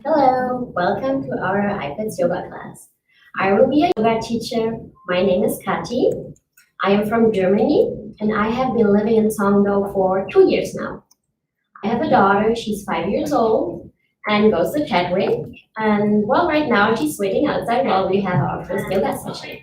Hello, welcome to our IFEZ yoga class. I will be a yoga teacher. My name is Kati. I am from Germany and I have been living in Songdo for 2 years now. I have a daughter, she's 5 years old and goes to Chadwick. And well, right now she's waiting outside while we have our first yoga session.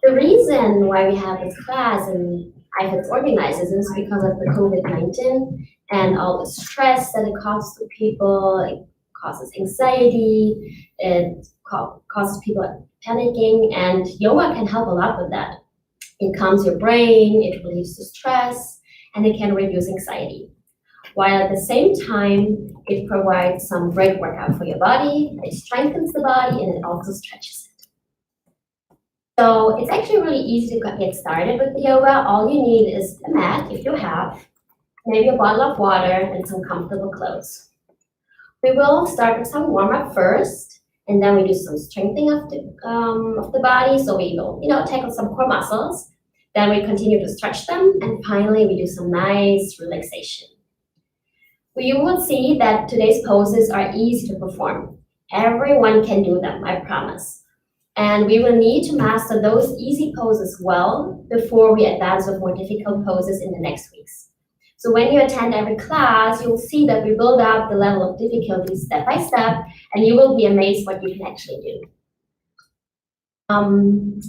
The reason why we have this class and IFEZ organizes is because of the COVID-19 and all the stress that it causes to people, causes anxiety, it causes people panicking, and yoga can help a lot with that. It calms your brain, it relieves the stress, and it can reduce anxiety. While at the same time, it provides some great workout for your body, it strengthens the body, and it also stretches it. So it's actually really easy to get started with the yoga. All you need is a mat, if you have, maybe a bottle of water, and some comfortable clothes. We will start with some warm-up first, and then we do some strengthening of the body. So we will, tackle some core muscles. Then we continue to stretch them, and finally we do some nice relaxation. You will see that today's poses are easy to perform. Everyone can do them, I promise. And we will need to master those easy poses well before we advance with more difficult poses in the next weeks. So when you attend every class, you'll see that we build up the level of difficulty step by step, and you will be amazed what you can actually do.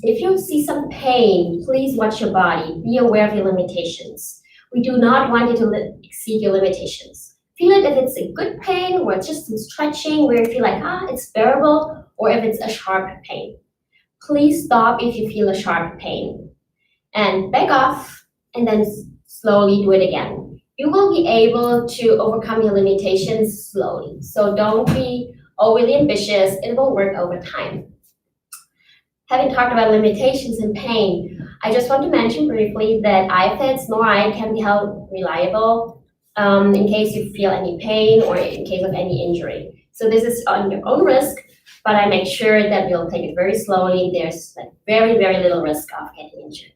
If you see some pain, please watch your body. Be aware of your limitations. We do not want you to exceed your limitations. Feel it if it's a good pain, or just some stretching where you feel like, it's bearable, or if it's a sharp pain. Please stop if you feel a sharp pain. And back off, and then slowly do it again. You will be able to overcome your limitations slowly. So don't be overly ambitious. It will work over time. Having talked about limitations and pain, I just want to mention briefly that IFEZ nor I can be held reliable in case you feel any pain or in case of any injury. So this is on your own risk, but I make sure that we'll take it very slowly. There's very, very little risk of getting injured.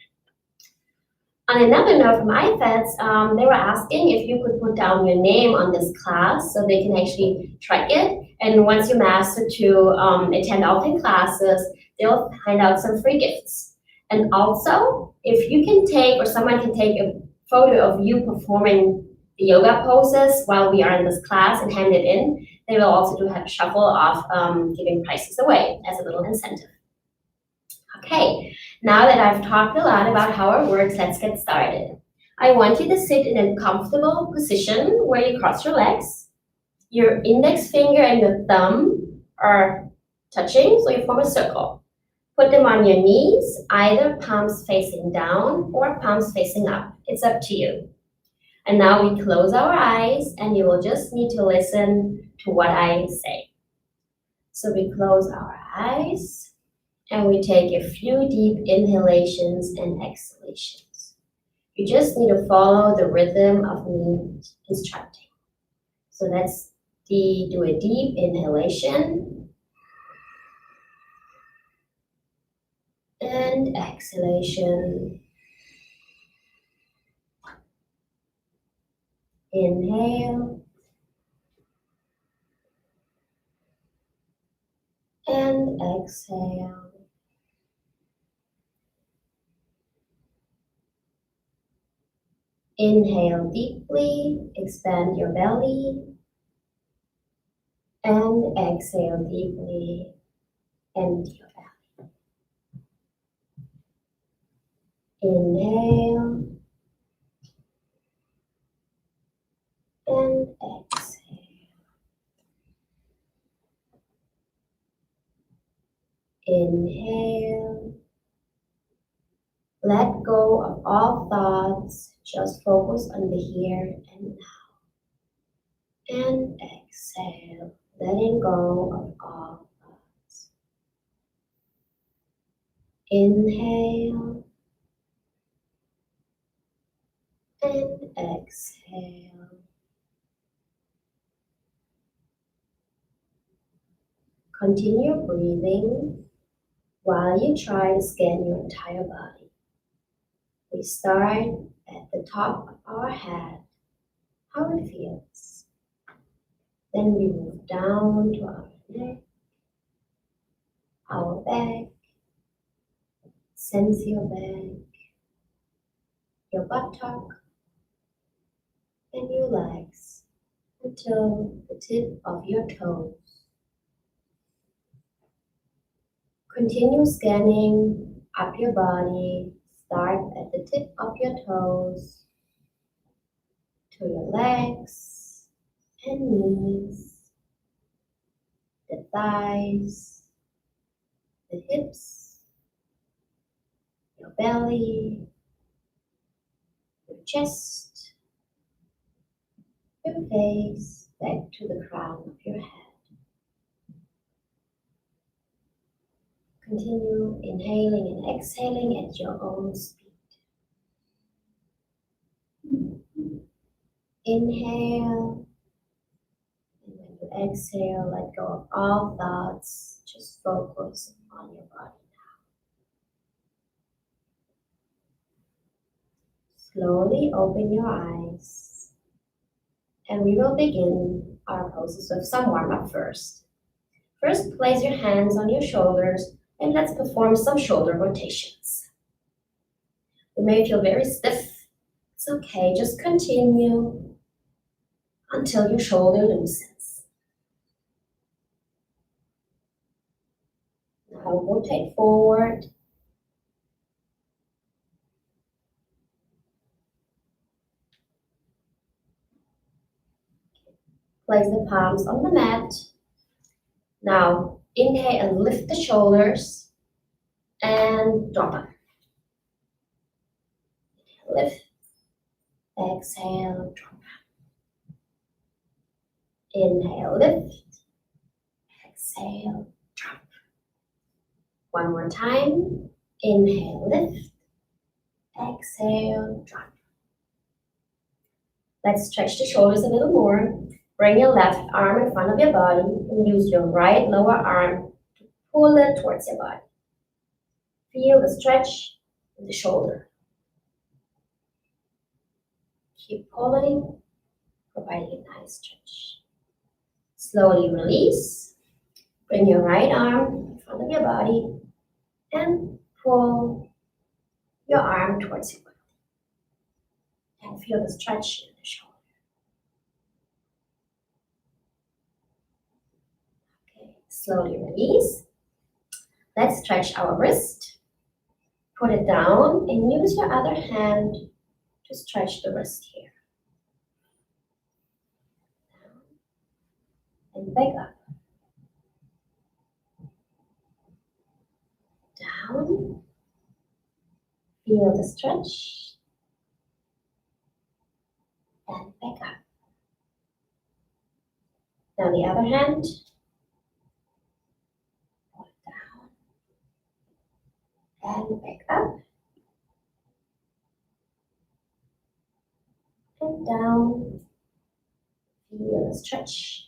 On another note from IFEZ, they were asking if you could put down your name on this class so they can actually track it. And once you master to attend all 10 classes, they'll hand out some free gifts. And also, if you can take, or someone can take a photo of you performing the yoga poses while we are in this class and hand it in, they will also do have a shuffle of giving prizes away as a little incentive. Okay, now that I've talked a lot about how it works, let's get started. I want you to sit in a comfortable position where you cross your legs. Your index finger and your thumb are touching, so you form a circle. Put them on your knees, either palms facing down or palms facing up. It's up to you. And now we close our eyes, and you will just need to listen to what I say. So we close our eyes, and we take a few deep inhalations and exhalations. You just need to follow the rhythm of me instructing. So let's do a deep inhalation and exhalation. Inhale and exhale. Inhale deeply, expand your belly, and exhale deeply, empty your belly. Inhale and exhale. Inhale. Let go of all thoughts. Just focus on the here and now. And exhale, letting go of all thoughts. Inhale and exhale. Continue breathing while you try to scan your entire body. We start at the top of our head, how it feels. Then we move down to our neck, our back. Sense your back, your buttock, and your legs until the tip of your toes. Continue scanning up your body. Start at the tip of your toes to your legs and knees, the thighs, the hips, your belly, your chest, your face, back to the crown of your head. Continue inhaling and exhaling at your own speed. Inhale, and when you exhale, let go of all thoughts. Just focus on your body now. Slowly open your eyes, and we will begin our poses with some warm-up first. First, place your hands on your shoulders, and let's perform some shoulder rotations. You may feel very stiff. It's okay, just continue until your shoulder loosens. Now rotate forward. Place the palms on the mat. Now inhale and lift the shoulders and drop them. Lift, exhale, drop. Inhale, lift, exhale, drop. One more time. Inhale, lift, exhale, drop. Let's stretch the shoulders a little more. Bring your left arm in front of your body and use your right lower arm to pull it towards your body. Feel the stretch in the shoulder. Keep pulling, providing a nice stretch. Slowly release. Bring your right arm in front of your body and pull your arm towards your body. And feel the stretch in the shoulder. Okay, slowly release. Let's stretch our wrist. Put it down and use your other hand to stretch the wrist here. Down and back up. Down. Feel the stretch. And back up. Now the other hand. Put it down. And back up. And down. Feel the stretch.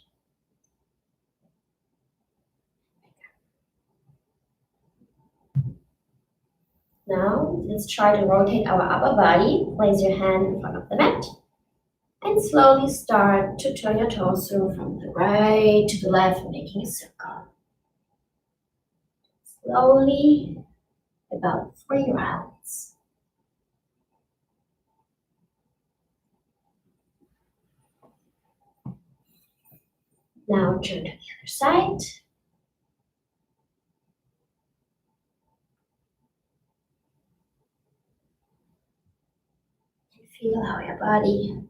Now, let's try to rotate our upper body. Place your hand in front of the mat. And slowly start to turn your torso from the right to the left, making a circle. Slowly, about 3 rounds. Now turn to the other side. Feel how your body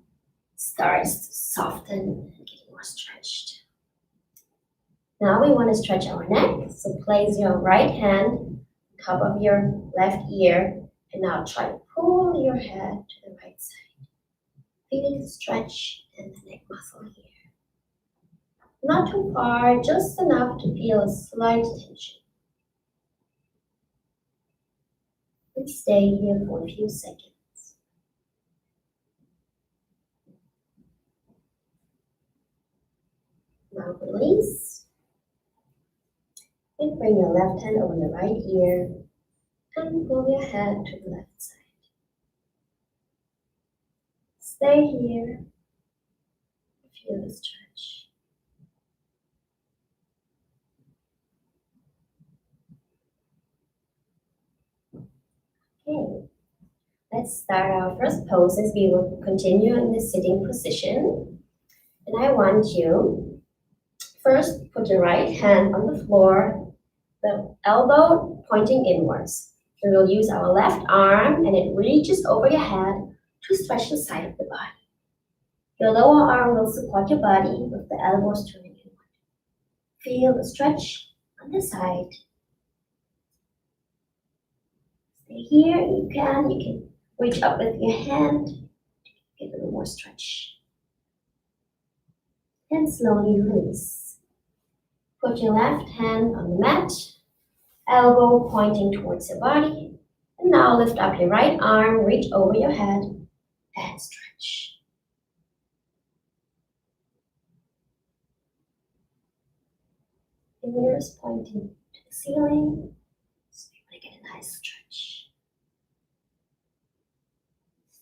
starts to soften and get more stretched. Now we want to stretch our neck, so place your right hand on top of your left ear, and now try to pull your head to the right side. Feel the stretch in the neck muscle here. Not too far, just enough to feel a slight tension. And stay here for a few seconds. Now release. And bring your left hand over your right ear and pull your head to the left side. Stay here. Feel the stretch. Okay, let's start our first pose as we will continue in the sitting position. And I want you first put your right hand on the floor, the elbow pointing inwards. We will use our left arm and it reaches over your head to stretch the side of the body. Your lower arm will support your body with the elbows turning inward. Feel the stretch on the side. Stay here, you can reach up with your hand, give it a little more stretch. And slowly release. Put your left hand on the mat, elbow pointing towards your body. And now lift up your right arm, reach over your head, and stretch. Fingers pointing to the ceiling, so you want to get a nice stretch.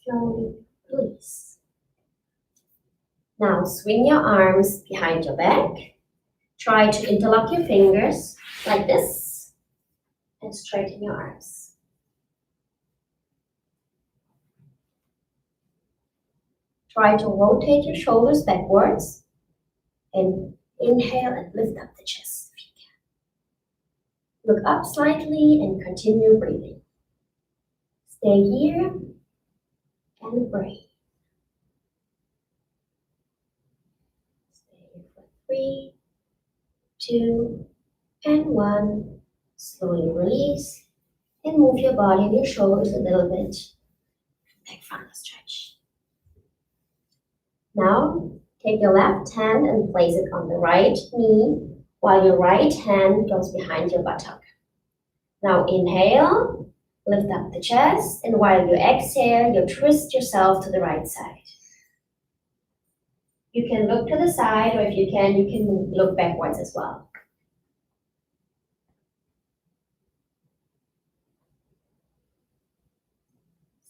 Slowly release. Now swing your arms behind your back. Try to interlock your fingers like this and straighten your arms. Try to rotate your shoulders backwards and inhale and lift up the chest if you can. Look up slightly and continue breathing. Stay here and breathe. Stay here for 3, 2, and 1. Slowly release and move your body and your shoulders a little bit back from the stretch. Now, take your left hand and place it on the right knee while your right hand goes behind your buttock. Now inhale, lift up the chest, and while you exhale, you twist yourself to the right side. You can look to the side, or if you can look backwards as well.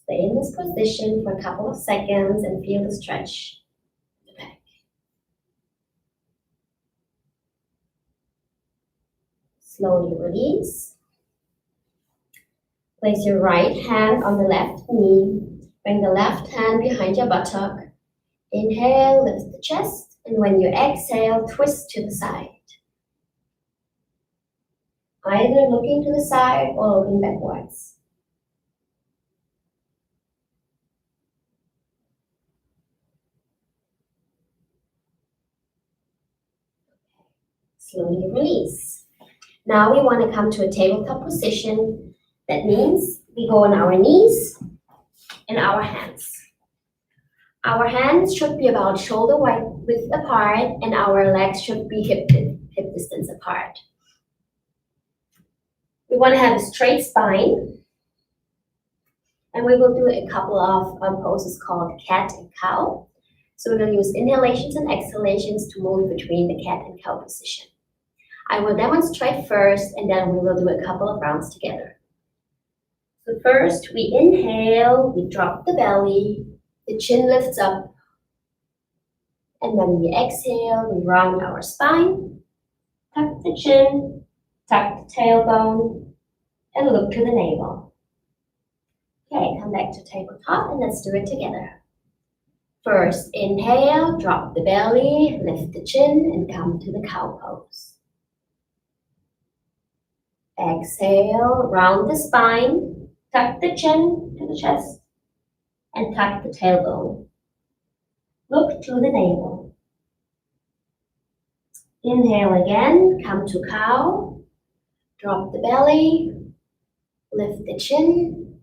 Stay in this position for a couple of seconds and feel the stretch in the back. Slowly release. Place your right hand on the left knee. Bring the left hand behind your buttock. Inhale, lift the chest, and when you exhale, twist to the side. Either looking to the side or looking backwards. Slowly release. Now we want to come to a tabletop position. That means we go on our knees and our hands. Our hands should be about shoulder width apart and our legs should be hip distance apart. We want to have a straight spine. And we will do a couple of poses called cat and cow. So we will use inhalations and exhalations to move between the cat and cow position. I will demonstrate first and then we will do a couple of rounds together. So first we inhale, we drop the belly, the chin lifts up. And then we exhale, we round our spine, tuck the chin, tuck the tailbone, and look to the navel. Okay, come back to tabletop and let's do it together. First, inhale, drop the belly, lift the chin, and come to the cow pose. Exhale, round the spine, tuck the chin to the chest, and tuck the tailbone. Look to the navel. Inhale again, come to cow, drop the belly, lift the chin,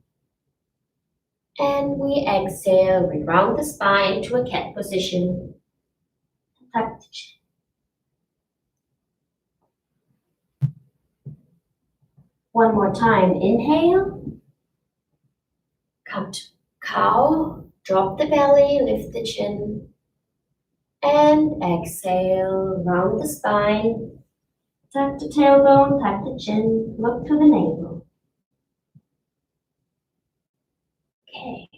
and we exhale, we round the spine to a cat position, tuck the chin. One more time, inhale, come to cow, drop the belly, lift the chin, and exhale, round the spine, tuck the tailbone, tuck the chin, look to the navel. Okay,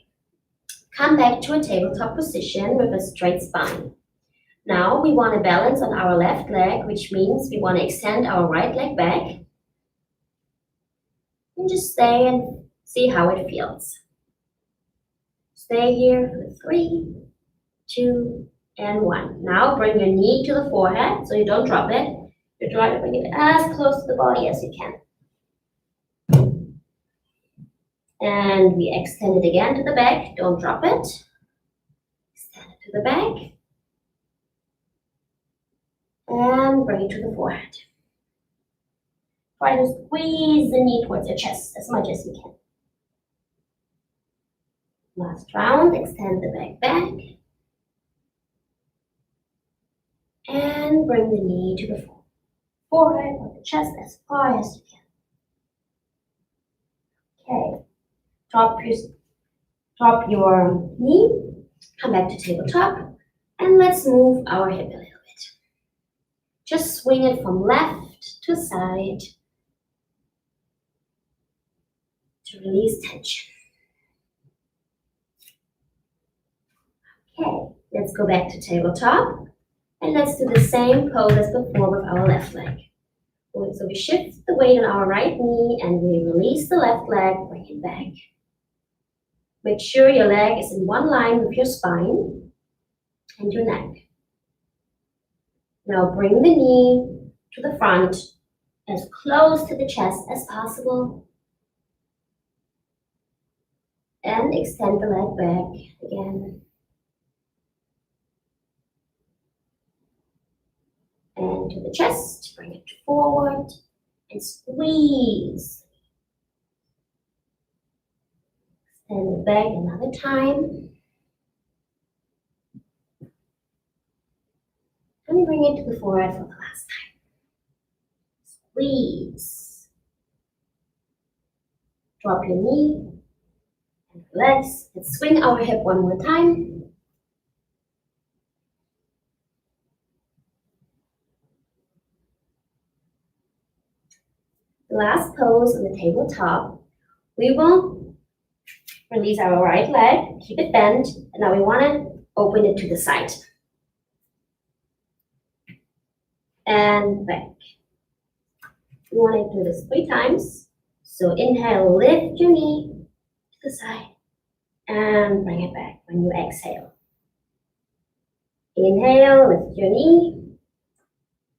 come back to a tabletop position with a straight spine. Now we want to balance on our left leg, which means we want to extend our right leg back. And just stay and See how it feels. Stay here for 3, 2, and 1. Now bring your knee to the forehead so you don't drop it. You try to bring it as close to the body as you can. And we extend it again to the back. Don't drop it. Extend it to the back. And bring it to the forehead. Try to squeeze the knee towards your chest as much as you can. Last round, extend the back. And bring the knee to the forehead or the chest as far as you can. Okay. Drop your knee, come back to tabletop, and let's move our hip a little bit. Just swing it from left to side to release tension. Okay, let's go back to tabletop, and let's do the same pose as before with our left leg. So we shift the weight on our right knee, and we release the left leg, bring it back. Make sure your leg is in one line with your spine and your neck. Now bring the knee to the front, as close to the chest as possible. And extend the leg back again. And to the chest, bring it forward and squeeze. Extend it back another time. And bring it to the forehead for the last time. Squeeze. Drop your knee and relax. Let's swing our hip one more time. The last pose on the tabletop, we will release our right leg, keep it bent, and now we want to open it to the side. And back. We want to do this 3 times. So inhale, lift your knee to the side, and bring it back when you exhale. Inhale, lift your knee,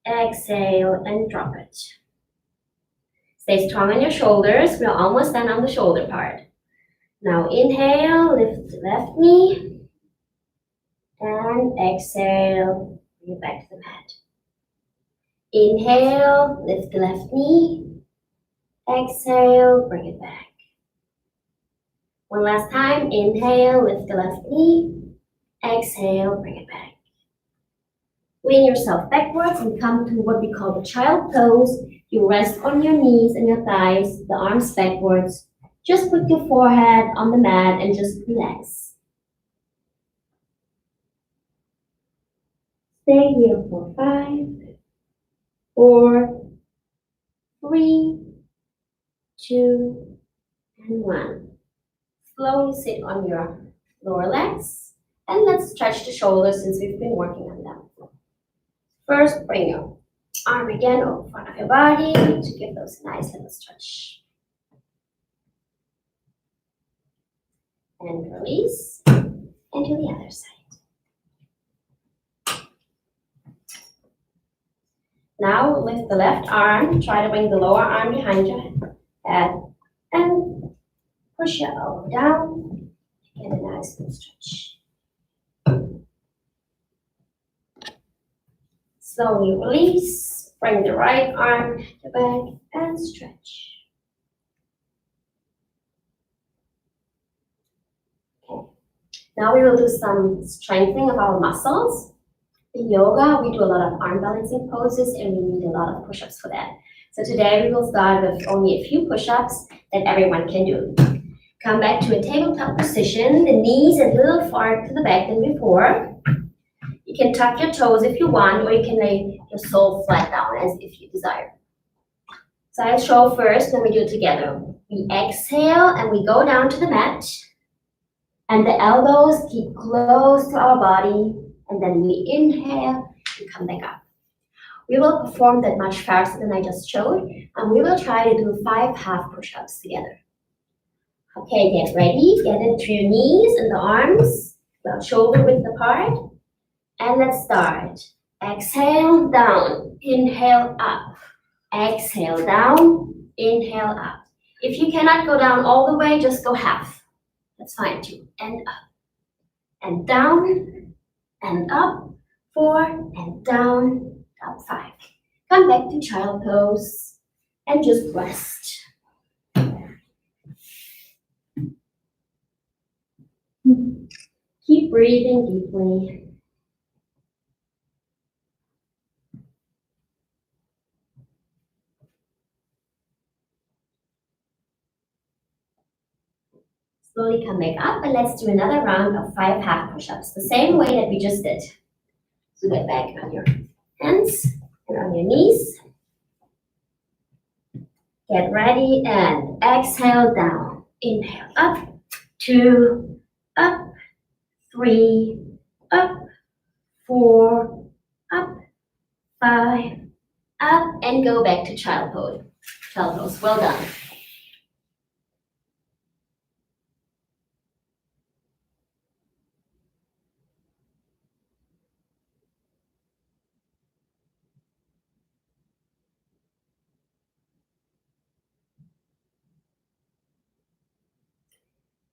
exhale, and drop it. Stay strong on your shoulders. We're almost done on the shoulder part. Now inhale, lift the left knee, and exhale, bring it back to the mat. Inhale, lift the left knee, exhale, bring it back. One last time, inhale, lift the left knee, exhale, bring it back. Lean yourself backwards and come to what we call the child pose. You rest on your knees and your thighs, the arms backwards. Just put your forehead on the mat and just relax. Stay here for 5, 4, 3, 2, and 1. Slowly sit on your lower legs, and let's stretch the shoulders since we've been working on them. First, bring your arm again over front of your body to give those a nice little stretch. And release, and to the other side. Now lift the left arm, try to bring the lower arm behind your head, and push your elbow down, get a nice little stretch. Slowly release, bring the right arm to back and stretch. Okay. Now we will do some strengthening of our muscles. In yoga, we do a lot of arm balancing poses and we need a lot of push-ups for that. So today we will start with only a few push-ups that everyone can do. Come back to a tabletop position, the knees a little farther to the back than before. You can tuck your toes if you want, or you can lay your sole flat down as if you desire. So I'll show first, then we do it together. We exhale and we go down to the mat, and the elbows keep close to our body, and then we inhale and come back up. We will perform that much faster than I just showed, and we will try to do 5 half push-ups together. Okay, get ready. Get into your knees and the arms, about shoulder width apart. And let's start. Exhale down, inhale up. Exhale down, inhale up. If you cannot go down all the way, just go half. That's fine too. And up, and down, and up. 4, and down, up 5. Come back to child pose, and just rest. Keep breathing deeply. Slowly come back up, and let's do another round of 5 half push-ups, the same way that we just did. So get back on your hands and on your knees. Get ready and exhale down. Inhale up, 2, up, 3, up, 4, up, 5, up, and go back to child pose. Child pose, well done.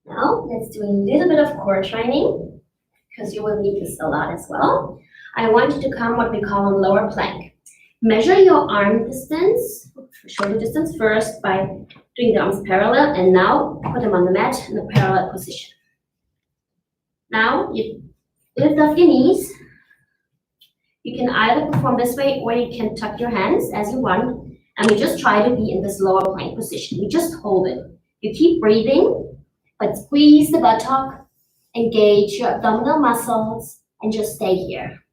Now, let's do a little bit of core training, because you will need this a lot as well. I want you to come what we call a lower plank. Measure your arm distance, shoulder distance first by doing the arms parallel, and now put them on the mat in a parallel position. Now, you lift off your knees. You can either perform this way or you can tuck your hands as you want, and we just try to be in this lower plank position. We just hold it. You keep breathing, but squeeze the buttock, engage your abdominal muscles, and just stay here.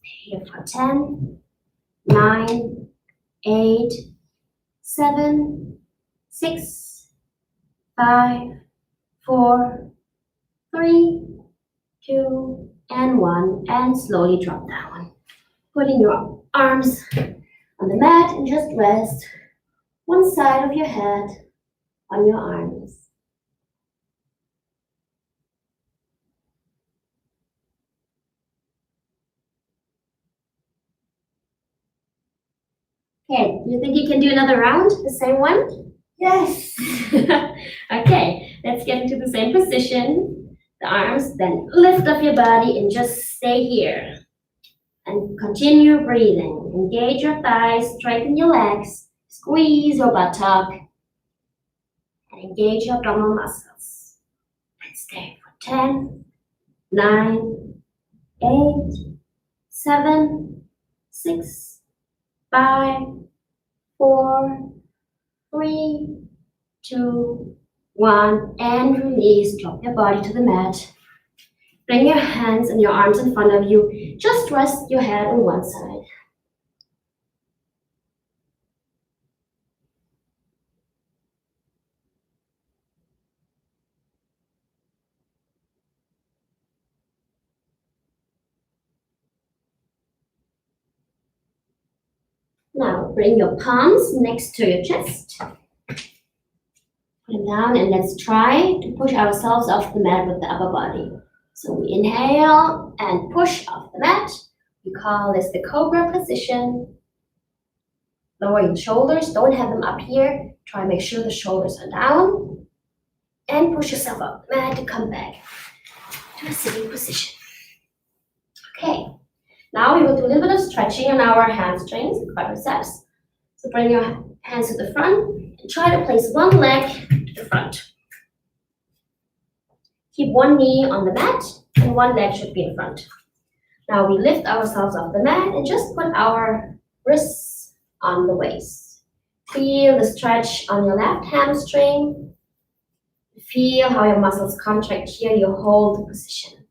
Stay here for 10, 9, 8, 7, 6, 5, 4, 3, 2, and 1, and slowly drop down. Putting your arms on the mat and just rest one side of your head on your arms. Okay, do you think you can do another round, the same one? Yes. Okay, let's get into the same position. The arms, then lift up your body and just stay here. And continue breathing. Engage your thighs, straighten your legs, squeeze your buttock, and engage your abdominal muscles. And stay for 10, 9, 8, 7, 6, 5, 4, 3, 2, 1, and release. Drop your body to the mat. Bring your hands and your arms in front of you. Just rest your head on one side. Now bring your palms next to your chest. Put them down and let's try to push ourselves off the mat with the upper body. So we inhale and push off the mat. We call this the cobra position. Lower your shoulders, don't have them up here. Try to make sure the shoulders are down. And push yourself up the mat to come back to a sitting position. Okay, now we will do a little bit of stretching on our hamstrings, quadriceps. So bring your hands to the front and try to place one leg to the front. Keep one knee on the mat and one leg should be in front. Now we lift ourselves off the mat and just put our wrists on the waist. Feel the stretch on your left hamstring. Feel how your muscles contract here. You hold the position.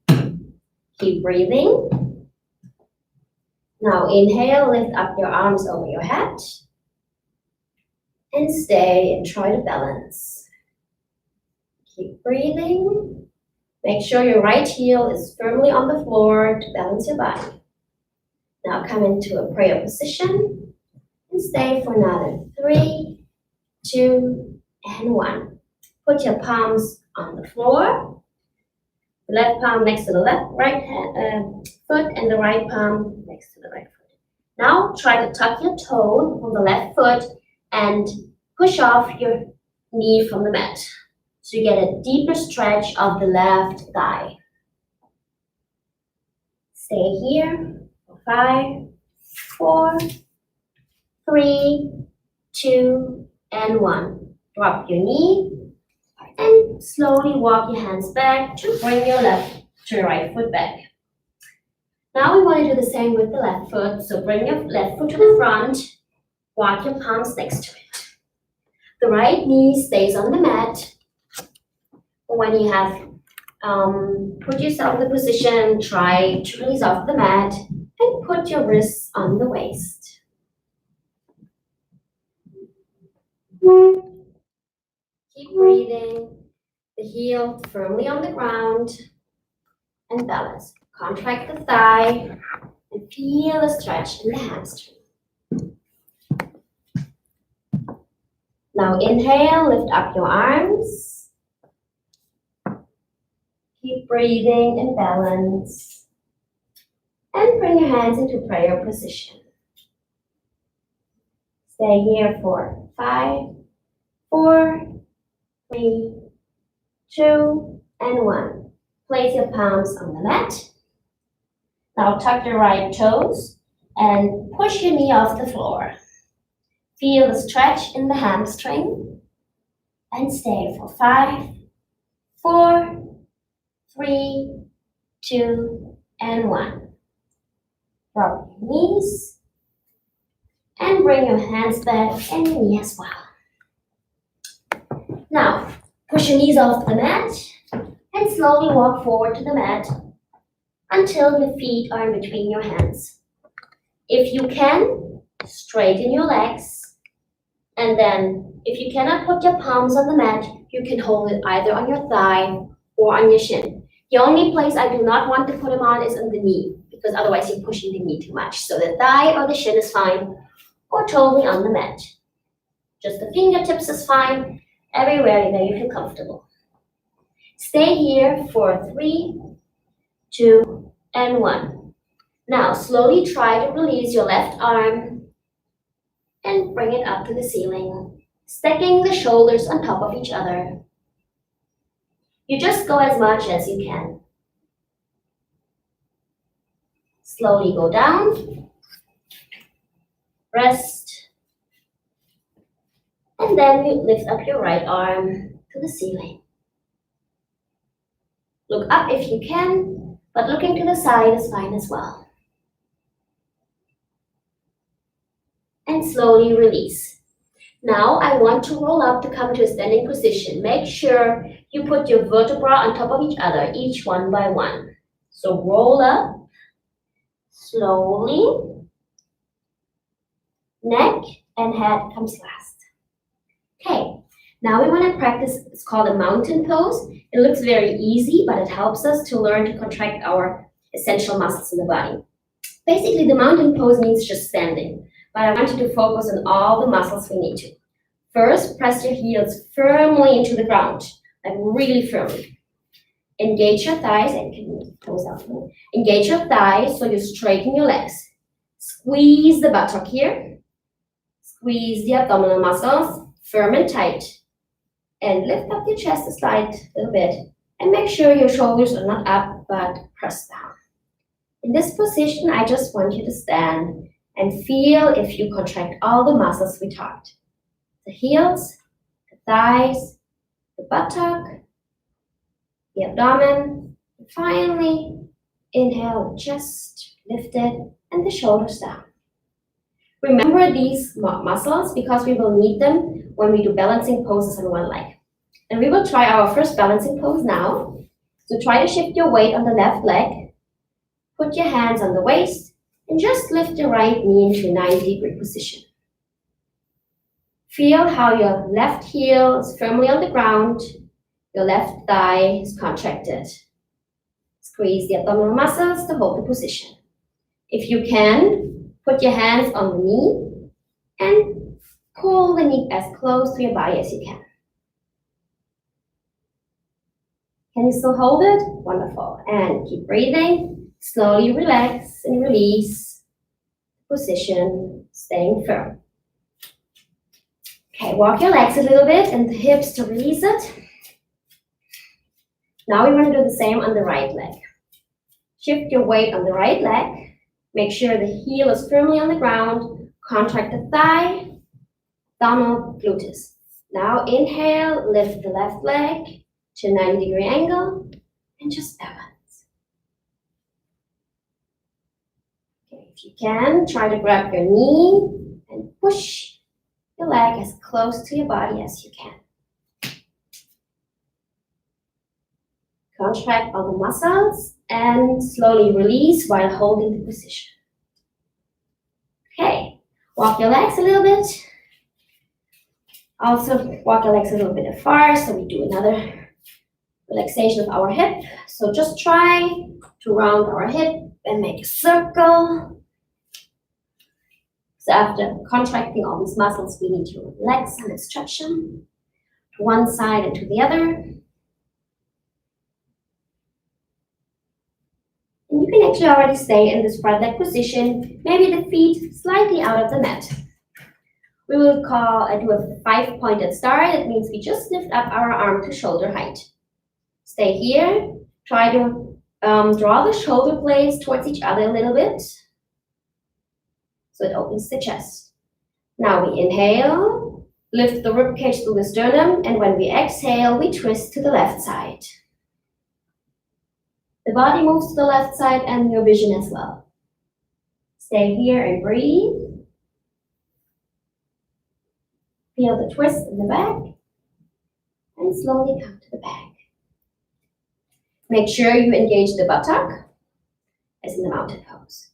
Keep breathing. Now inhale, lift up your arms over your head. And stay and try to balance. Keep breathing. Make sure your right heel is firmly on the floor to balance your body. Now come into a prayer position and stay for another 3, 2, and 1. Put your palms on the floor. The left palm next to the right foot and the right palm next to the right foot. Now try to tuck your toe from the left foot and push off your knee from the mat. So you get a deeper stretch of the left thigh. Stay here for 5, 4, 3, 2, and 1. Drop your knee and slowly walk your hands back to bring your left to your right foot back. Now we want to do the same with the left foot. So bring your left foot to the front, walk your palms next to it. The right knee stays on the mat. When you have put yourself in the position, try to release off the mat and put your wrists on the waist. Keep breathing, the heel firmly on the ground and balance. Contract the thigh and feel the stretch in the hamstring. Now inhale, lift up your arms. Keep breathing and balance. And bring your hands into prayer position. Stay here for 5, 4, 3, 2, and 1. Place your palms on the mat. Now tuck your right toes and push your knee off the floor. Feel the stretch in the hamstring and stay for 5, 4, 3, 2, and 1. Drop your knees and bring your hands back and your knee as well. Now, push your knees off the mat and slowly walk forward to the mat until your feet are in between your hands. If you can, straighten your legs. And then, if you cannot put your palms on the mat, you can hold it either on your thigh or on your shin. The only place I do not want to put them on is on the knee, because otherwise you're pushing the knee too much. So the thigh or the shin is fine, or totally on the mat. Just the fingertips is fine, everywhere that you feel comfortable. Stay here for 3, 2, and 1. Now slowly try to release your left arm and bring it up to the ceiling, stacking the shoulders on top of each other. You just go as much as you can. Slowly go down, rest, and then you lift up your right arm to the ceiling. Look up if you can, but looking to the side is fine as well. And slowly release. Now I want to roll up to come to a standing position. Make sure you put your vertebrae on top of each other, each one by one. So roll up, slowly. Neck and head comes last. Okay, now we want to practice, it's called a mountain pose. It looks very easy, but it helps us to learn to contract our essential muscles in the body. Basically, the mountain pose means just standing. But I want you to focus on all the muscles we need to. First, press your heels firmly into the ground, like really firmly. Engage your thighs, and you can close out. Engage your thighs so you straighten your legs. Squeeze the buttock here. Squeeze the abdominal muscles, firm and tight. And lift up your chest a slight little bit. And make sure your shoulders are not up, but pressed down. In this position, I just want you to stand and feel if you contract all the muscles we talked. The heels, the thighs, the buttock, the abdomen. And finally, inhale, chest lifted, and the shoulders down. Remember these muscles because we will need them when we do balancing poses on one leg. And we will try our first balancing pose now. So try to shift your weight on the left leg. Put your hands on the waist. And just lift your right knee into a 90-degree position. Feel how your left heel is firmly on the ground, your left thigh is contracted. Squeeze the abdominal muscles to hold the position. If you can, put your hands on the knee and pull the knee as close to your body as you can. Can you still hold it? Wonderful. And keep breathing. Slowly relax and release. Position, staying firm. Okay, walk your legs a little bit and the hips to release it. Now we want to do the same on the right leg. Shift your weight on the right leg. Make sure the heel is firmly on the ground. Contract the thigh, abdominal, gluteus. Now inhale, lift the left leg to a 90-degree angle and just balance. Okay, if you can, try to grab your knee and push your leg as close to your body as you can. Contract all the muscles and slowly release while holding the position. Okay, walk your legs a little bit. Also walk your legs a little bit afar, so we do another relaxation of our hip. So just try to round our hip and make a circle. So after contracting all these muscles, we need to relax and stretch them to one side and to the other. And you can actually already stay in this front leg position, maybe the feet slightly out of the mat. We will do a 5-pointed star. That means we just lift up our arm to shoulder height. Stay here. Try to draw the shoulder blades towards each other a little bit, so it opens the chest. Now we inhale, lift the ribcage through the sternum, and when we exhale, we twist to the left side. The body moves to the left side and your vision as well. Stay here and breathe. Feel the twist in the back and slowly come to the back. Make sure you engage the buttock as in the mountain pose.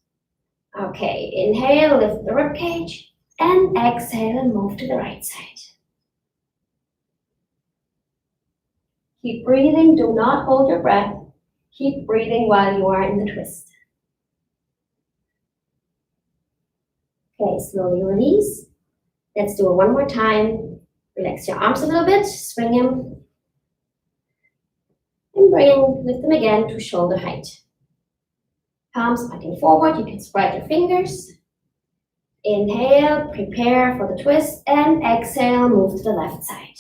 Okay, inhale, lift the ribcage, and exhale and move to the right side. Keep breathing, do not hold your breath. Keep breathing while you are in the twist. Okay, slowly release. Let's do it one more time. Relax your arms a little bit, swing them, and lift them again to shoulder height. Palms pointing forward, you can spread your fingers. Inhale, prepare for the twist, and exhale, move to the left side.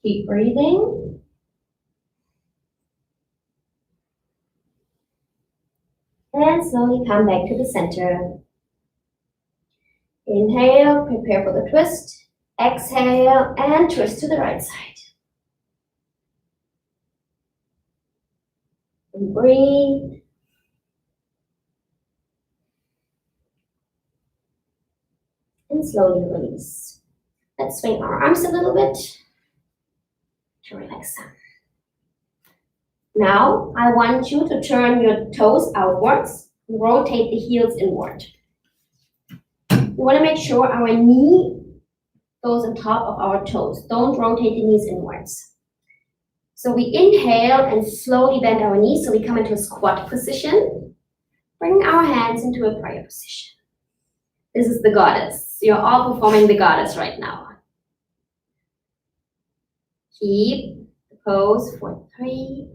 Keep breathing. And slowly come back to the center. Inhale, prepare for the twist. Exhale, and twist to the right side. And breathe. And slowly release. Let's swing our arms a little bit to relax them. Now, I want you to turn your toes outwards and rotate the heels inward. We want to make sure our knee goes on top of our toes. Don't rotate the knees inwards. So we inhale and slowly bend our knees so we come into a squat position. Bring our hands into a prayer position. This is the goddess. You're all performing the goddess right now. Keep the pose for 3,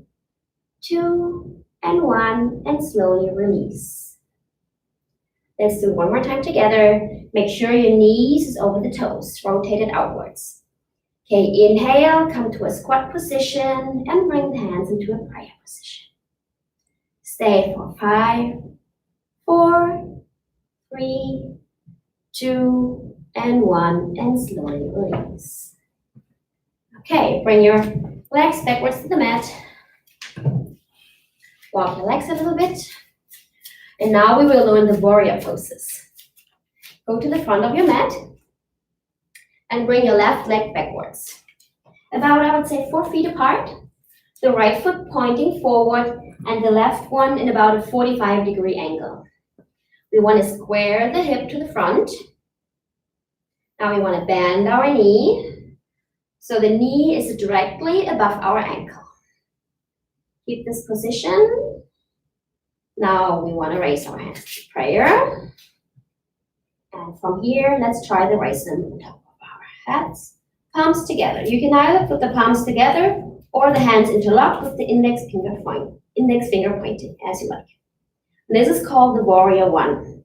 2, and 1, and slowly release. Let's do it one more time together. Make sure your knees is over the toes, rotated outwards. Okay, inhale, come to a squat position, and bring the hands into a prayer position. Stay for 5, 4, 3, 2, and 1, and slowly release. Okay, bring your legs backwards to the mat. Walk your legs a little bit. And now we will learn the warrior poses. Go to the front of your mat and bring your left leg backwards. About, I would say, 4 feet apart. The right foot pointing forward and the left one in about a 45-degree angle. We want to square the hip to the front. Now we want to bend our knee so the knee is directly above our ankle. Keep this position. Now we want to raise our hands to prayer. And from here, let's try the raise them on top of our heads. Palms together. You can either put the palms together or the hands interlocked with the index finger pointing as you like. This is called the warrior one.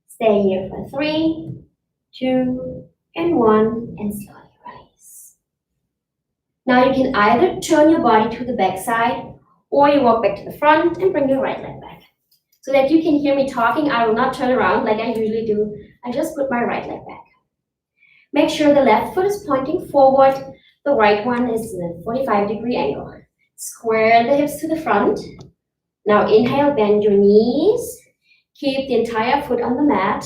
Stay here for 3, 2, and 1, and slowly release. Now you can either turn your body to the back side or you walk back to the front and bring your right leg back. So that you can hear me talking, I will not turn around like I usually do. I just put my right leg back. Make sure the left foot is pointing forward. The right one is in a 45-degree angle. Square the hips to the front. Now inhale, bend your knees. Keep the entire foot on the mat.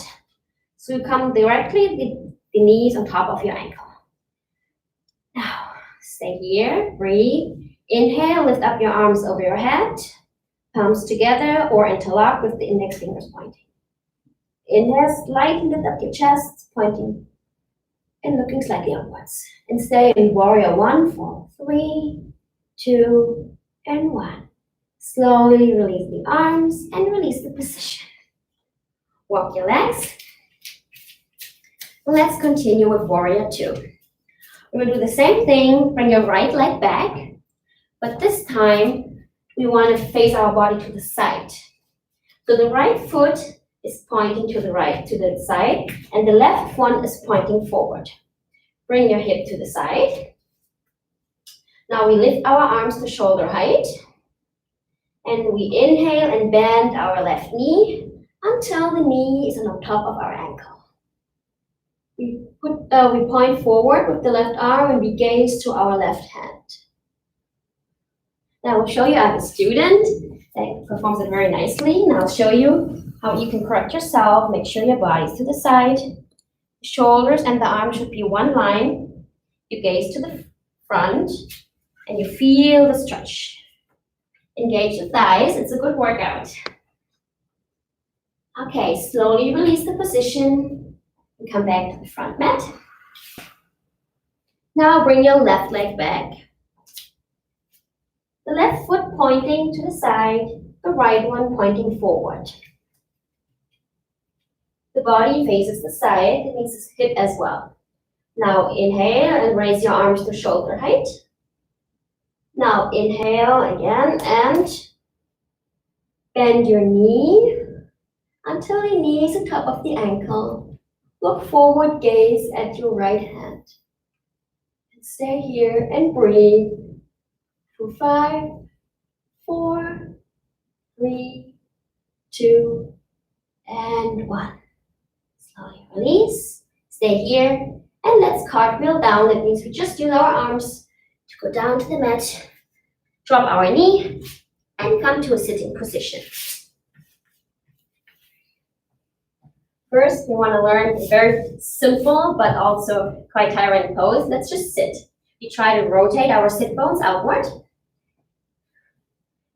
So you come directly with the knees on top of your ankle. Now, stay here, breathe. Inhale, lift up your arms over your head. Palms together or interlock with the index fingers pointing. Inhale, slightly lift up your chest, pointing and looking slightly upwards. And stay in warrior one for 3, 2, and 1. Slowly release the arms and release the position. Walk your legs. Let's continue with warrior 2. We're going to do the same thing, bring your right leg back, but this time we want to face our body to the side. So the right foot is pointing to the side, and the left one is pointing forward. Bring your hip to the side. Now we lift our arms to shoulder height, and we inhale and bend our left knee until the knee is on top of our ankle. We point forward with the left arm and we gaze to our left hand. Now I will show you, I have a student that performs it very nicely. Now I'll show you how you can correct yourself. Make sure your body's to the side. Shoulders and the arms should be one line. You gaze to the front and you feel the stretch. Engage the thighs, it's a good workout. Okay, slowly release the position and come back to the front mat. Now bring your left leg back. The left foot pointing to the side, the right one pointing forward. The body faces the side, it means it's hip as well. Now inhale and raise your arms to shoulder height. Now inhale again and bend your knee until your knee is on top of the ankle. Look forward, gaze at your right hand. And stay here and breathe. 5, 4, 3, 2, and 1. Slowly release. Stay here and let's cartwheel down. That means we just use our arms to go down to the mat, drop our knee, and come to a sitting position. First, we want to learn a very simple but also quite tiring pose. Let's just sit. We try to rotate our sit bones outward.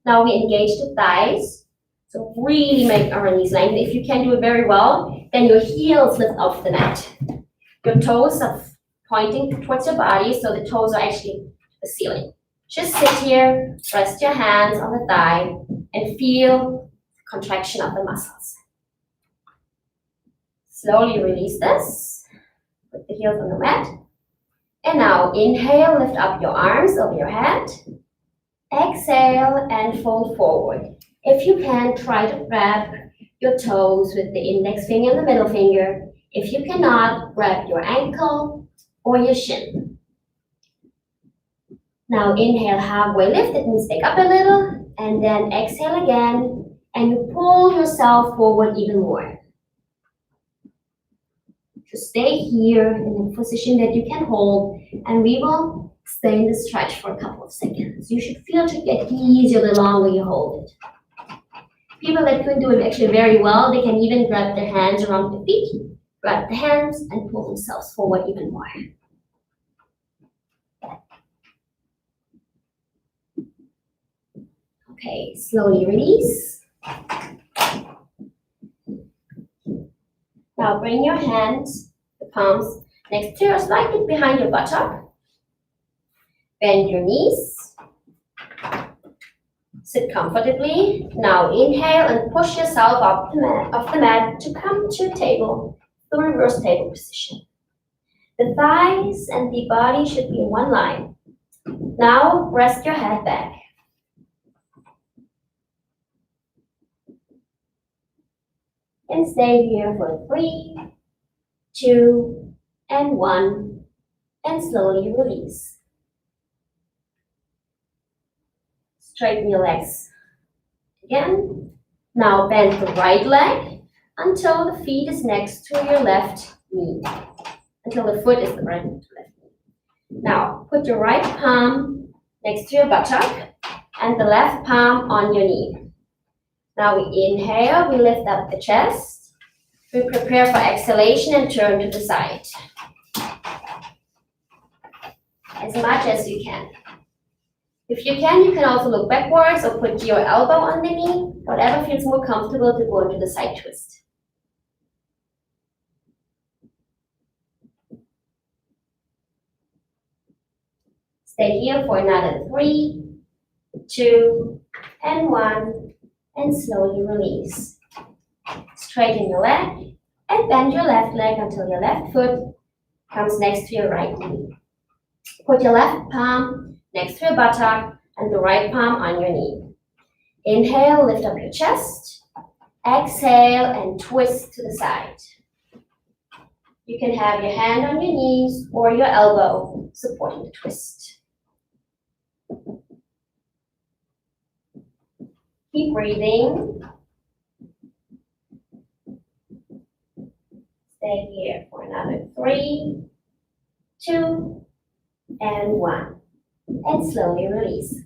Now we engage the thighs. So really make our knees lengthen. If you can do it very well, then your heels lift off the mat. Your toes are pointing towards your body, so the toes are actually the ceiling. Just sit here, rest your hands on the thigh, and feel the contraction of the muscles. Slowly release this. Put the heels on the mat. And now inhale, lift up your arms over your head. Exhale and fold forward. If you can, try to grab your toes with the index finger and the middle finger. If you cannot, grab your ankle or your shin. Now inhale, halfway lift, it means take up a little, and then exhale again, and you pull yourself forward even more. Just stay here in a position that you can hold, and we will stay in the stretch for a couple of seconds. You should feel it get easier the longer you hold it. People that can do it actually very well, they can even grab their hands around the feet, grab the hands, and pull themselves forward even more. Okay, slowly release. Now bring your hands, the palms, next to or slightly behind your buttock. Bend your knees. Sit comfortably. Now inhale and push yourself off the mat to come to a table, the reverse table position. The thighs and the body should be in one line. Now rest your head back. And stay here for 3, 2, and 1, and slowly release. Straighten your legs again. Now bend the right leg until the feet is next to your left knee. Until the foot is the right to left knee. Now put your right palm next to your buttock and the left palm on your knee. Now we inhale, we lift up the chest. We prepare for exhalation and turn to the side. As much as you can. If you can also look backwards or put your elbow on the knee, whatever feels more comfortable to go into the side twist. Stay here for another 3, 2, and 1, and slowly release. Straighten your leg and bend your left leg until your left foot comes next to your right knee. Put your left palm next to your buttock and the right palm on your knee. Inhale, lift up your chest. Exhale and twist to the side. You can have your hand on your knees or your elbow supporting the twist. Keep breathing. Stay here for another 3, 2, and 1. And slowly release.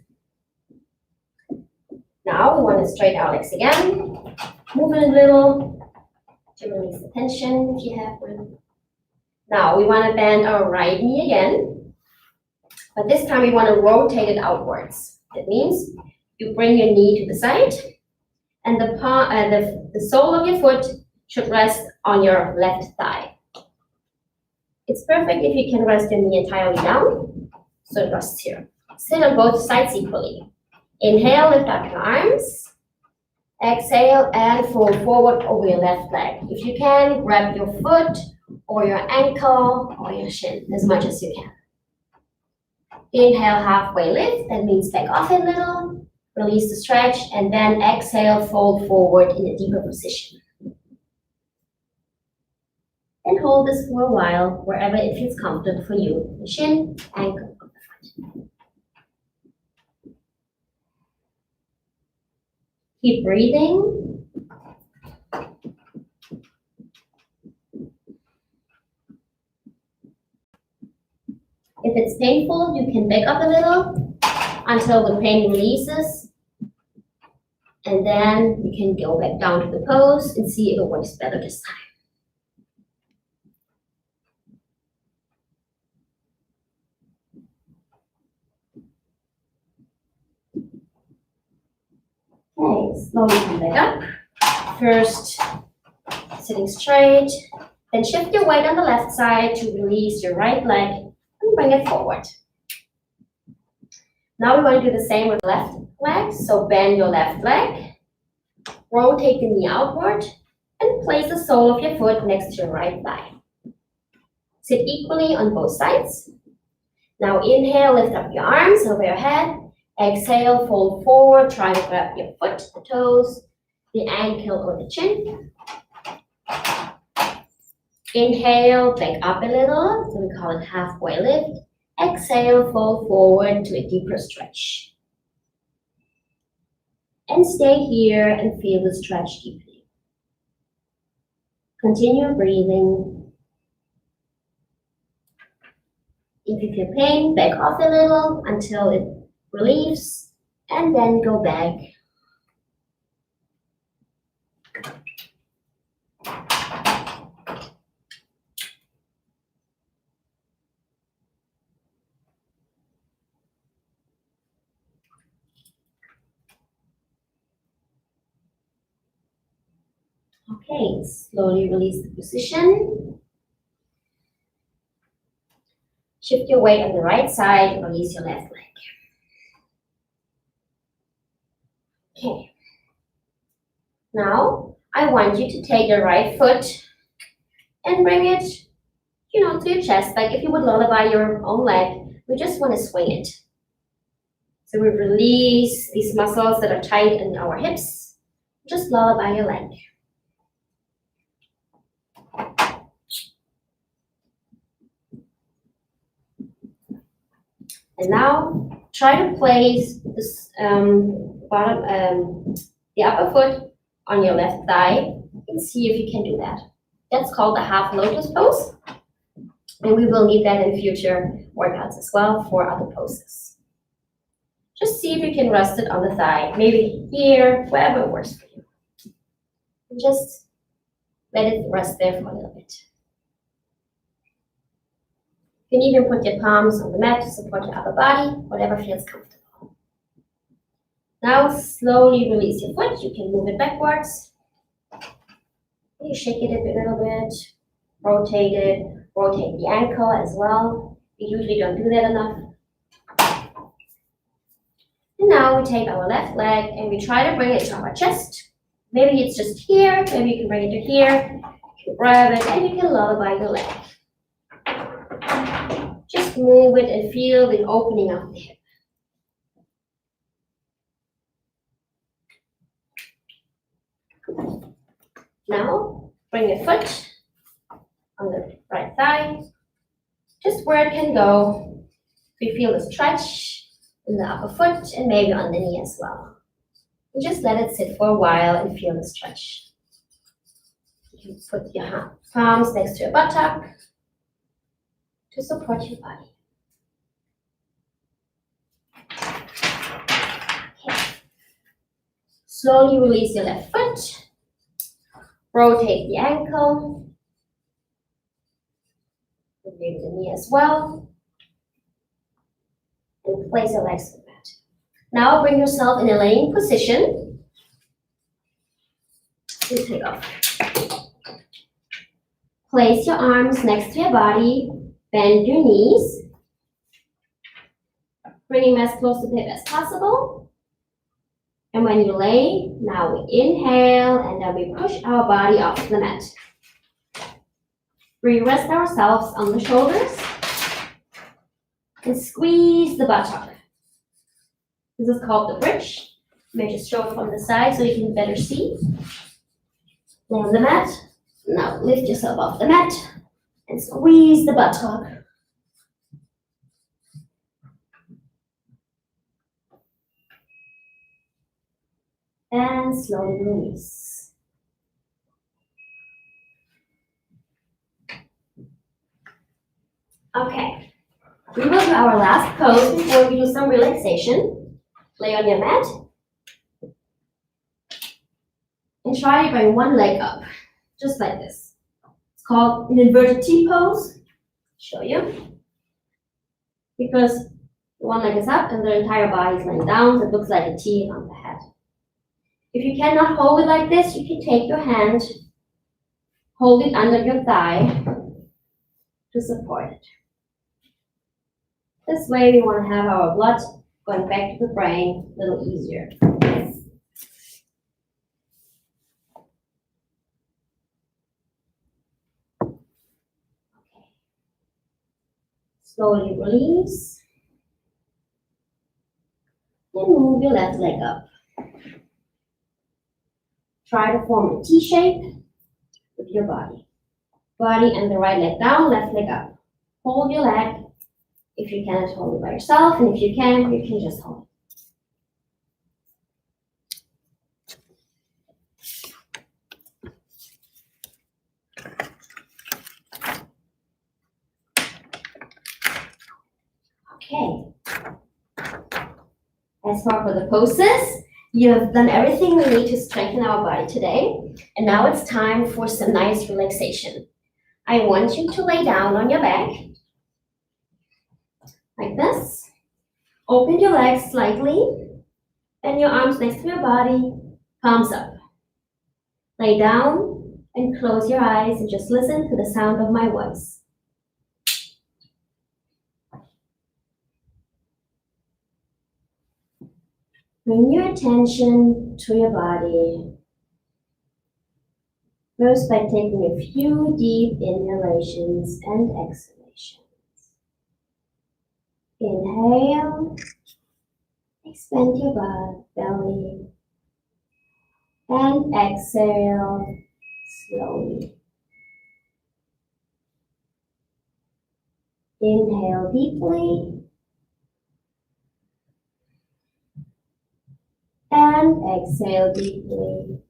Now we want to straighten our legs again. Move it a little to release the tension if you have one. Now we want to bend our right knee again. But this time we want to rotate it outwards. That means you bring your knee to the side and the sole of your foot should rest on your left thigh. It's perfect if you can rest your knee entirely down, so it rests here. Sit on both sides equally. Inhale, lift up your arms. Exhale and fold forward over your left leg. If you can, grab your foot or your ankle or your shin as much as you can. Inhale, halfway lift, that means back off a little. Release the stretch and then exhale, fold forward in a deeper position. And hold this for a while, wherever it feels comfortable for you. The shin, ankle, or the foot. Keep breathing. If it's painful, you can back up a little until the pain releases. And then you can go back down to the pose and see if it works better this time. Okay, slowly come back up. First, sitting straight. Then shift your weight on the left side to release your right leg and bring it forward. Now we want to do the same with the left leg. So bend your left leg, rotate the knee outward, and place the sole of your foot next to your right thigh. Sit equally on both sides. Now inhale, lift up your arms over your head. Exhale, fold forward, try to grab your foot, the toes, the ankle or the chin. Inhale, back up a little, so we call it halfway lift. Exhale, fold forward to a deeper stretch. And stay here and feel the stretch deeply. Continue breathing. If you feel pain, back off a little until it relieves, and then go back. Okay, slowly release the position. Shift your weight on the right side, release your left leg. Okay. Now, I want you to take your right foot and bring it to to your chest. Like if you would lullaby your own leg, we just want to swing it. So we release these muscles that are tight in our hips. Just lullaby your leg. And now try to place this the upper foot on your left thigh and see if you can do that. That's called the half lotus pose. And we will need that in future workouts as well for other poses. Just see if you can rest it on the thigh, maybe here, wherever works for you. And just let it rest there for a little bit. You can even put your palms on the mat to support your upper body, whatever feels comfortable. Now slowly release your foot. You can move it backwards. You shake it a little bit, rotate it, rotate the ankle as well. We usually don't do that enough. And now we take our left leg and we try to bring it to our chest. Maybe it's just here, maybe you can bring it to here. You can grab it and you can lullaby your leg. Just move it and feel the opening of the hip. Now, bring your foot on the right thigh, just where it can go. So you feel the stretch in the upper foot and maybe on the knee as well. And just let it sit for a while and feel the stretch. You can put your palms next to your buttock to support your body. Okay. Slowly release your left foot. Rotate the ankle. Maybe the knee as well. And place your legs on the mat. Now bring yourself in a laying position. And take off. Place your arms next to your body. Bend your knees. Bring them as close to the hip as possible. And when you lay, now we inhale and then we push our body off the mat. We rest ourselves on the shoulders and squeeze the buttock. This is called the bridge. You may just show it from the side so you can better see. Lay on the mat. Now lift yourself off the mat and squeeze the buttock. And slowly release. Okay, we will do our last pose before we do some relaxation. Lay on your mat. And try to bring one leg up, just like this. It's called an inverted T pose. Show you. Because one leg is up and the entire body is laying down, so it looks like a T on the head. If you cannot hold it like this, you can take your hand, hold it under your thigh to support it. This way we want to have our blood going back to the brain a little easier. Okay. Slowly release. And move your left leg up. Try to form a T shape with your body. Body and the right leg down, left leg up. Hold your leg. If you cannot hold it by yourself, and if you can just hold it. Okay. As far for the poses, you have done everything we need to strengthen our body today. And now it's time for some nice relaxation. I want you to lay down on your back. Like this. Open your legs slightly. Bend your arms next to your body. Palms up. Lay down and close your eyes and just listen to the sound of my voice. Bring your attention to your body. First, by taking a few deep inhalations and exhalations. Inhale, expand your belly, and exhale slowly. Inhale deeply, and exhale deeply.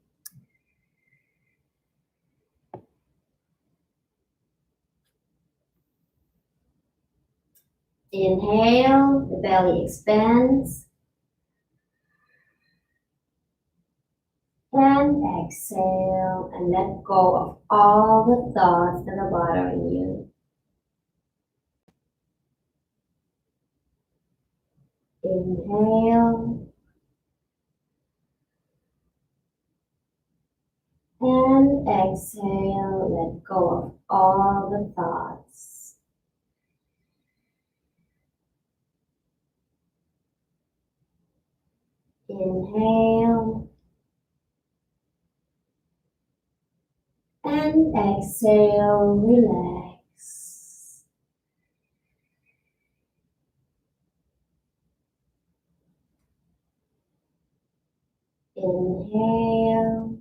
Inhale, the belly expands. And exhale, and let go of all the thoughts that are bothering you. Inhale, and exhale, let go of all the thoughts. Inhale, and exhale, relax. Inhale,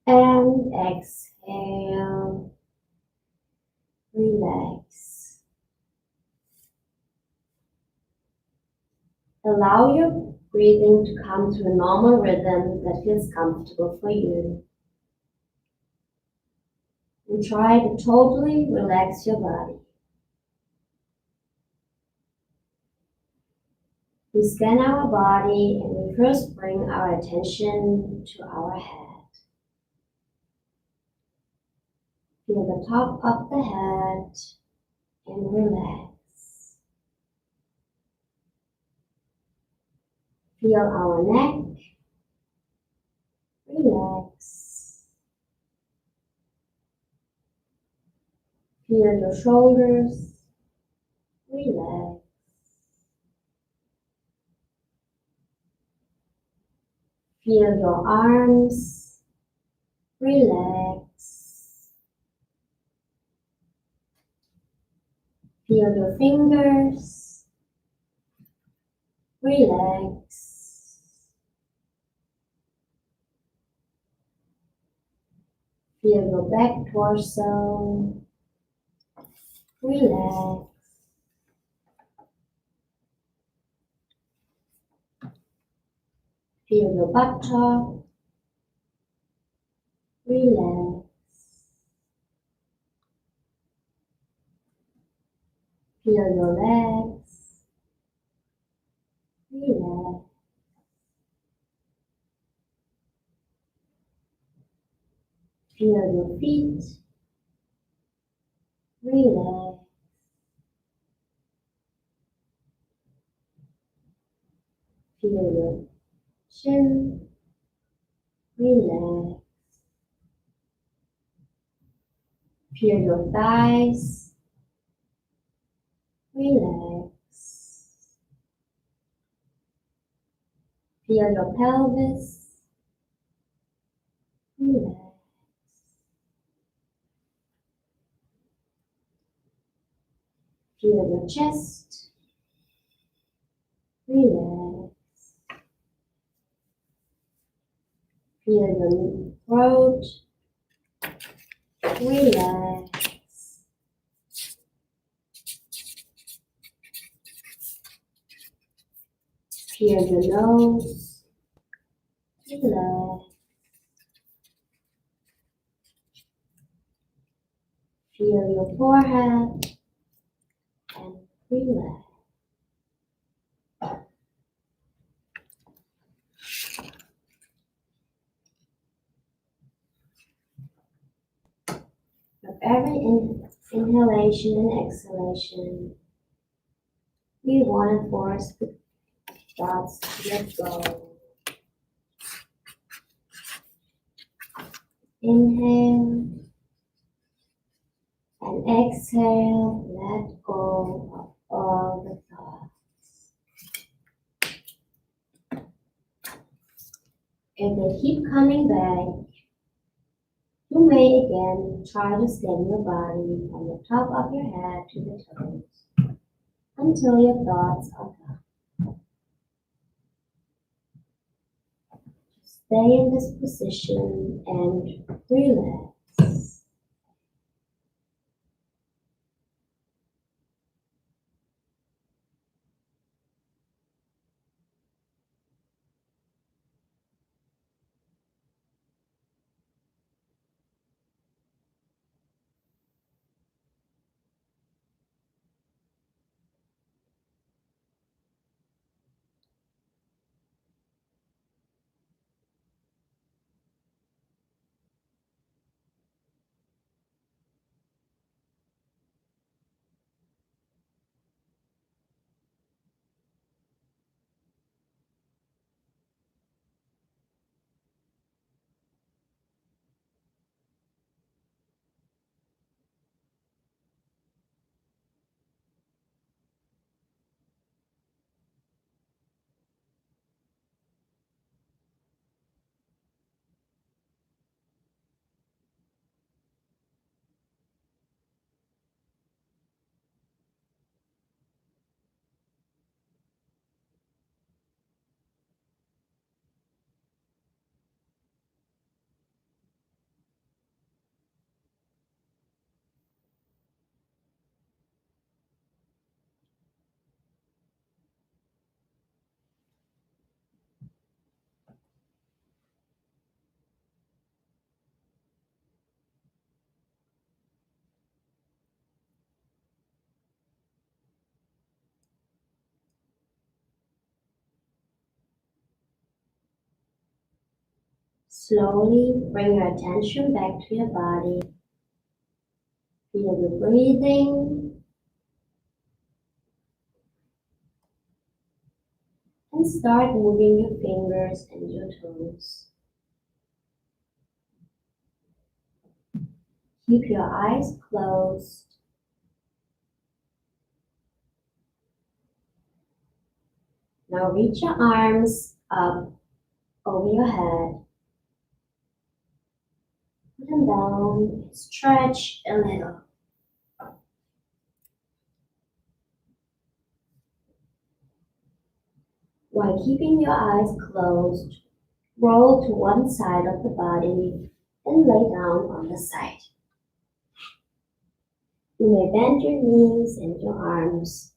and exhale, relax. Allow your breathing to come to a normal rhythm that feels comfortable for you. And try to totally relax your body. We scan our body and we first bring our attention to our head. Feel the top of the head and relax. Feel our neck, relax. Feel your shoulders, relax. Feel your arms, relax. Feel your fingers, relax. Feel your back torso, relax. Feel your buttock, relax. Feel your legs, relax. Feel your feet, relax. Feel your chin, relax. Feel your thighs, relax. Feel your pelvis, relax. Feel your chest, relax. Feel your throat, relax. Feel your nose, relax. Feel your forehead and relax. With every inhalation and exhalation, we want to force the thoughts to let go. Inhale and exhale, let go of all the thoughts. keep coming back. You may again try to scan your body from the top of your head to the toes until your thoughts are gone. Stay in this position and relax. Slowly bring your attention back to your body. Feel your breathing and start moving your fingers and your toes. Keep your eyes closed. Now reach your arms up over your head. Put them down, stretch a little. While keeping your eyes closed, roll to one side of the body and lay down on the side. You may bend your knees and your arms.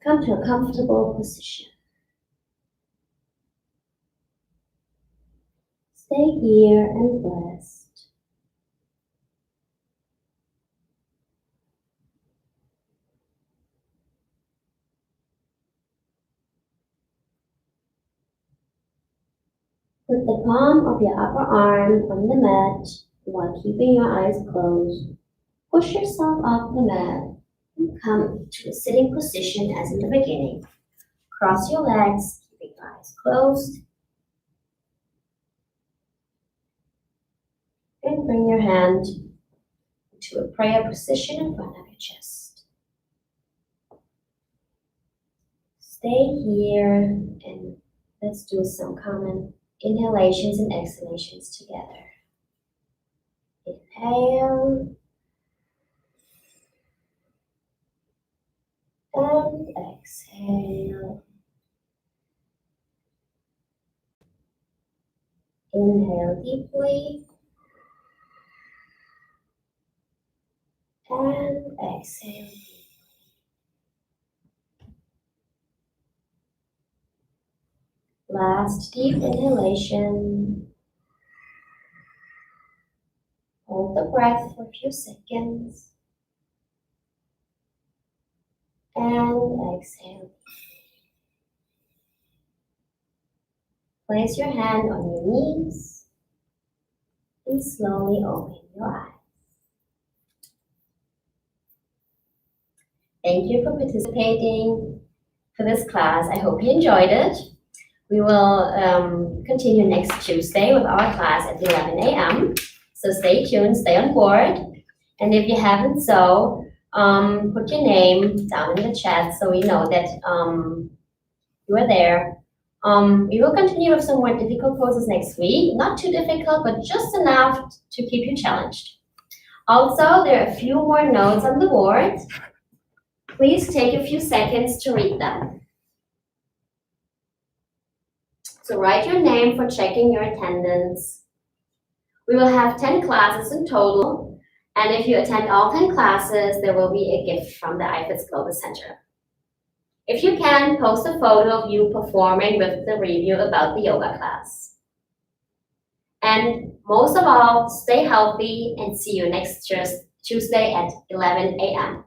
Come to a comfortable position. Stay here and rest. Put the palm of your upper arm on the mat while keeping your eyes closed. Push yourself off the mat and come to a sitting position as in the beginning. Cross your legs, keeping your eyes closed. And bring your hand to a prayer position in front of your chest. Stay here and let's do some common inhalations and exhalations together. Inhale and exhale. Inhale deeply and exhale deeply. Last deep inhalation. Hold the breath for a few seconds. And exhale. Place your hand on your knees and slowly open your eyes. Thank you for participating for this class. I hope you enjoyed it. We will continue next Tuesday with our class at 11 a.m. So stay tuned, stay on board. And if you haven't put your name down in the chat so we know that you are there. We will continue with some more difficult poses next week. Not too difficult, but just enough to keep you challenged. Also, there are a few more notes on the board. Please take a few seconds to read them. So write your name for checking your attendance. We will have 10 classes in total, and if you attend all 10 classes, there will be a gift from the IFEZ Global Center. If you can, post a photo of you performing with the review about the yoga class. And most of all, stay healthy and see you next Tuesday at 11 a.m.